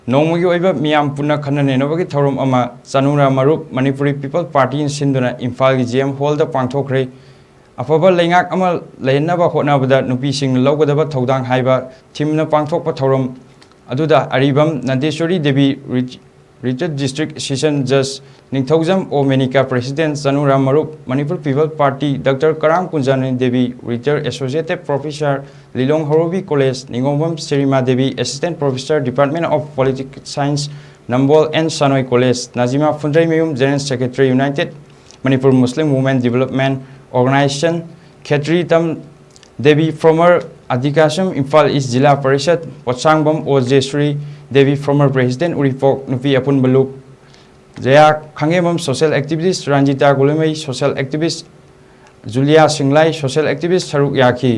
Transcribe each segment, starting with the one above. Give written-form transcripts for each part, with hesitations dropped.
नोंमगी ओइबा मियाम पुन्ना खन्ननेनबगी थौरम अमा चानुरा मरुप मणिपुरी पीपल पार्टी इन सिंधुना इम्फाल की जेएम हॉल दा पांगथोखरे अफबा लेंगाक अमा लेहनबा होटनाबदा नुपीसिंग लौगदबा थौदांग हाइबा थीमना पांगथोकपा थौरम अदुदा Aribam Nandeshwari Devi retired district session जज Nithoujam Omenika president Chanura Marup Manipur people party doctor Karam Kunjani Devi retired associated professor Lilong Haoreibi college Ningombam Shrima Devi assistant professor department of political science Nambol and Sanoi college Najima फुंड्रैमयूम general secretary united Manipur Muslim women development organization Khetri Tam Devi former अधिकाशम Imphal east zila parishad Pochangbam O Jayashree Devi former president Uripok नुपी अपुन बलुक Jaya Khangembam social activist Ranjita Gulemai social activist Julia Singlai social activist सरुक याखी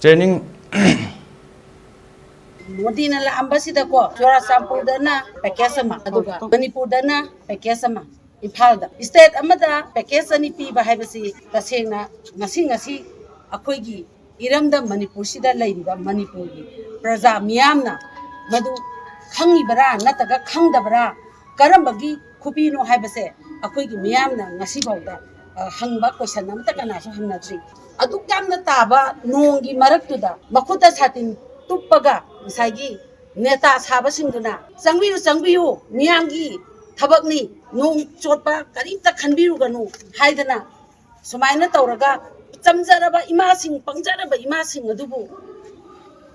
training Modi ना लांबसिदा को चुराचांपुरदना package अमा अदुगा मणिपुरदना package अमा इम्फालदा state अमदा package अनि पीबा हाइबसी तसेंगना ngasi अखोइगी इरमदा मणिपुर सिदा लैरिबा मणिपुर की प्रजा मियामना मदु खंगिबरा नतगा खंगदबरा करमबगी खुपीनो हाइबसे अखोइगी मियामना ngasi बाउदा हंगबा क्वेश्चन अमता कनासु हंगनाद्री अदुक यामना ताबा नोंगी मरक्तुदा मखुता सातिन तुप्पगा मिसाइगी नेता साबसिंगदुना चंगबियु मियामगी थबकनी नोंग चोटपा करीबता खनबिरुगनु हाइदना सुमाइना तौरगा चमजरबा इमासिंग पंगजरबा इमासिंग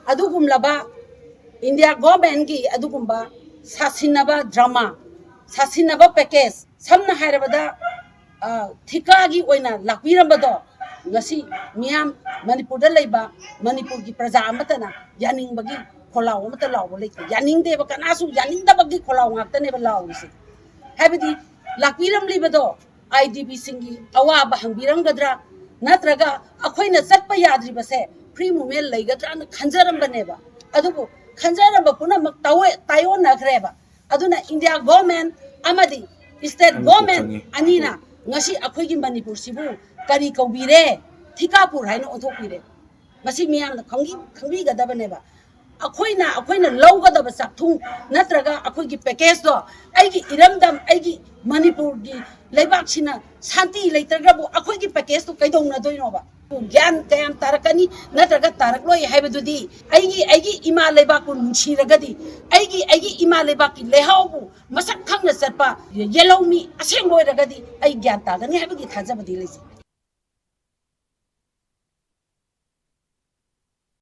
अदुगुमलबा इंडिया गवर्नमेंट की अदुगुम्बा सासिनबा ड्रामा सासिनबा पैकेज समना हायरबदा थिकागी ओइना लाकबिरबदो ngasi मियाम मणिपुरदा लेबा मणिपुर की प्रजा अमतना यानिंगबगी खोलाव अमता लाव लेते यानिंगदेबा कनासु यानिंगदबगी खोलाव ngaktaनेबा लावरिसे हाइबदी लाकबिरमलिबदो आईडीपी सिंगी अवाबा हंगबिरंगद्रा नत्रगा अखोइना चटपा याद्रिबसे फ्री मूवमेंट लेगद्रा न खंजरमबनेबा अदुबु खंजरमबा पुनमक तायो नखरेबा अदुना इंडिया गवर्नमेंट अमदी स्टेट गवर्नमेंट अनीना ngasi अखोइगी मणिपुर सिबु करी कौबिरे थिकापुर हाइना ओथोपिरे मसी मियामना खंगबिगदबनेबा अखोइना लौगदब चाथुंग नत्रगा अखोइगी पैकेज दो आइगी इरमदम आइगी मणिपुर की लेबाक्सिना शांति लेत्रगबु अखोइगी पैकेज तो कैदौना दोइनोबा ज्ञान कयाम तारकनी नत्रगा तारकलोय हाइबदुदी आइगी इमा लेबाकु नुंसिरगदी आइगी इमा लेबाकी लेहावबु मसक खंगना चटपा येलौमी असेंगोयरगदी आई ज्ञान तागनी हाइबगी थाजबदी लेसे।